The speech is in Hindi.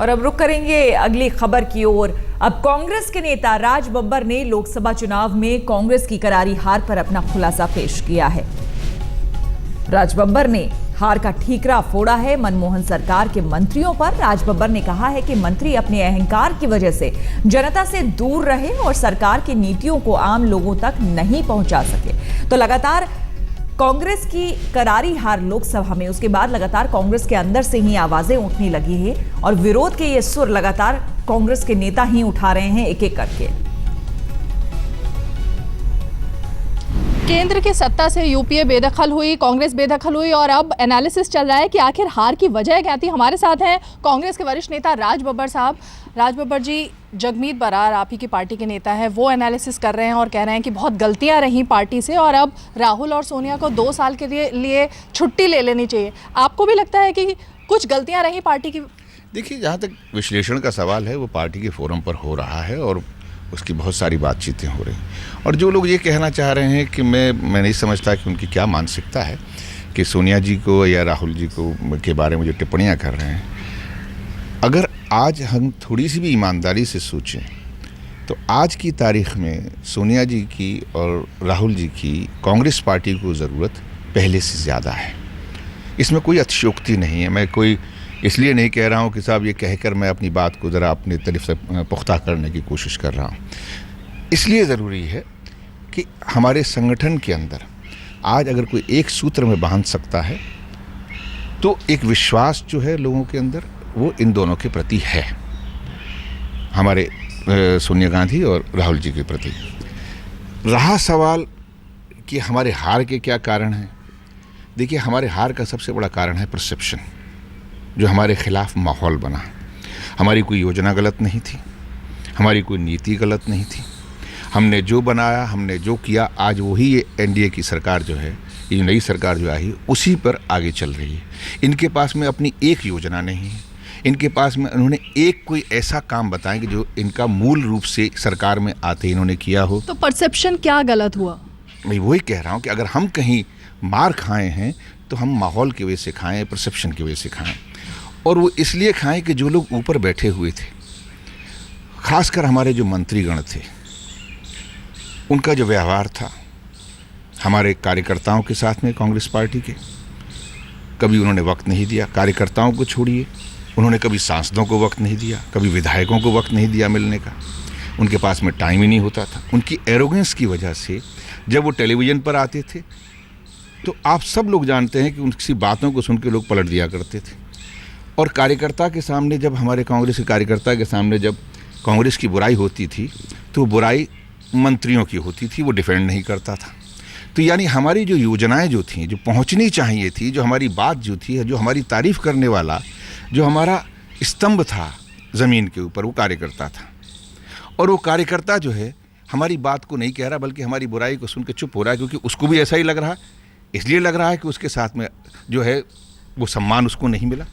और अब रुक करेंगे अगली खबर की ओर। अब कांग्रेस के नेता राज बब्बर ने लोकसभा चुनाव में कांग्रेस की करारी हार पर अपना खुलासा पेश किया है। राज बब्बर ने हार का ठीकरा फोड़ा है मनमोहन सरकार के मंत्रियों पर। राज बब्बर ने कहा है कि मंत्री अपने अहंकार की वजह से जनता से दूर रहे और सरकार की नीतियों को आम लोगों तक नहीं पहुंचा सके। तो लगातार कांग्रेस की करारी हार लोकसभा में, उसके बाद लगातार कांग्रेस के अंदर से ही आवाजें उठने लगी हैं और विरोध के ये सुर लगातार कांग्रेस के नेता ही उठा रहे हैं एक एक करके। केंद्र की सत्ता से यूपीए बेदखल हुई, कांग्रेस बेदखल हुई और अब एनालिसिस चल रहा है कि आखिर हार की वजह क्या थी। हमारे साथ हैं कांग्रेस के वरिष्ठ नेता राज बब्बर साहब। राज बब्बर जी, जगमीत बरार आप ही की पार्टी के नेता है, वो एनालिसिस कर रहे हैं और कह रहे हैं कि बहुत गलतियां रहीं पार्टी से और अब राहुल और सोनिया को 2 साल के लिए छुट्टी ले लेनी चाहिए। आपको भी लगता है कि कुछ गलतियां रहीं पार्टी की? देखिए, जहाँ तक विश्लेषण का सवाल है वो पार्टी के फोरम पर हो रहा है और उसकी बहुत सारी बातचीतें हो रही हैं। और जो लोग ये कहना चाह रहे हैं कि मैं नहीं समझता कि उनकी क्या मानसिकता है कि सोनिया जी को या राहुल जी को के बारे में जो टिप्पणियां कर रहे हैं, अगर आज हम थोड़ी सी भी ईमानदारी से सोचें तो आज की तारीख में सोनिया जी की और राहुल जी की कांग्रेस पार्टी को ज़रूरत पहले से ज़्यादा है। इसमें कोई अतिशयोक्ति नहीं है। मैं कोई इसलिए नहीं कह रहा हूँ कि साहब ये कहकर मैं अपनी बात को ज़रा अपनी तरफ से पुख्ता करने की कोशिश कर रहा हूँ। इसलिए ज़रूरी है कि हमारे संगठन के अंदर आज अगर कोई एक सूत्र में बांध सकता है तो एक विश्वास जो है लोगों के अंदर वो इन दोनों के प्रति है, हमारे सोनिया गांधी और राहुल जी के प्रति। रहा सवाल कि हमारे हार के क्या कारण हैं, देखिए हमारे हार का सबसे बड़ा कारण है परसेप्शन, जो हमारे खिलाफ माहौल बना। हमारी कोई योजना गलत नहीं थी, हमारी कोई नीति गलत नहीं थी। हमने जो बनाया, हमने जो किया, आज वही ये एनडीए की सरकार जो है, ये नई सरकार जो आई, उसी पर आगे चल रही है। इनके पास में अपनी एक योजना नहीं है, इनके पास में उन्होंने एक कोई ऐसा काम बताएं कि जो इनका मूल रूप से सरकार में आते ही इन्होंने किया हो। तो परसेप्शन क्या गलत हुआ? मैं वही कह रहा हूँ कि अगर हम कहीं मार खाए हैं तो हम माहौल की वजह से खाएं, परसेप्शन की वजह से खाएं। और वो इसलिए खाएं कि जो लोग ऊपर बैठे हुए थे, खासकर हमारे जो मंत्रीगण थे, उनका जो व्यवहार था हमारे कार्यकर्ताओं के साथ में कांग्रेस पार्टी के, कभी उन्होंने वक्त नहीं दिया। कार्यकर्ताओं को छोड़िए, उन्होंने कभी सांसदों को वक्त नहीं दिया, कभी विधायकों को वक्त नहीं दिया मिलने का। उनके पास में टाइम ही नहीं होता था। उनकी एरोगेंस की वजह से जब वो टेलीविज़न पर आते थे तो आप सब लोग जानते हैं कि उनकी बातों को सुन के लोग पलट दिया करते थे। और कार्यकर्ता के सामने, जब हमारे कांग्रेस के कार्यकर्ता के सामने जब कांग्रेस की बुराई होती थी तो बुराई मंत्रियों की होती थी, वो डिफेंड नहीं करता था। तो यानी हमारी जो योजनाएं जो थी, जो पहुंचनी चाहिए थी, जो हमारी बात जो थी, जो हमारी तारीफ करने वाला जो हमारा स्तंभ था ज़मीन के ऊपर, वो कार्यकर्ता था। और वो कार्यकर्ता जो है हमारी बात को नहीं कह रहा, बल्कि हमारी बुराई को सुन के चुप हो रहा है, क्योंकि उसको भी ऐसा ही लग रहा है। इसलिए लग रहा है कि उसके साथ में जो है वो सम्मान उसको नहीं मिला।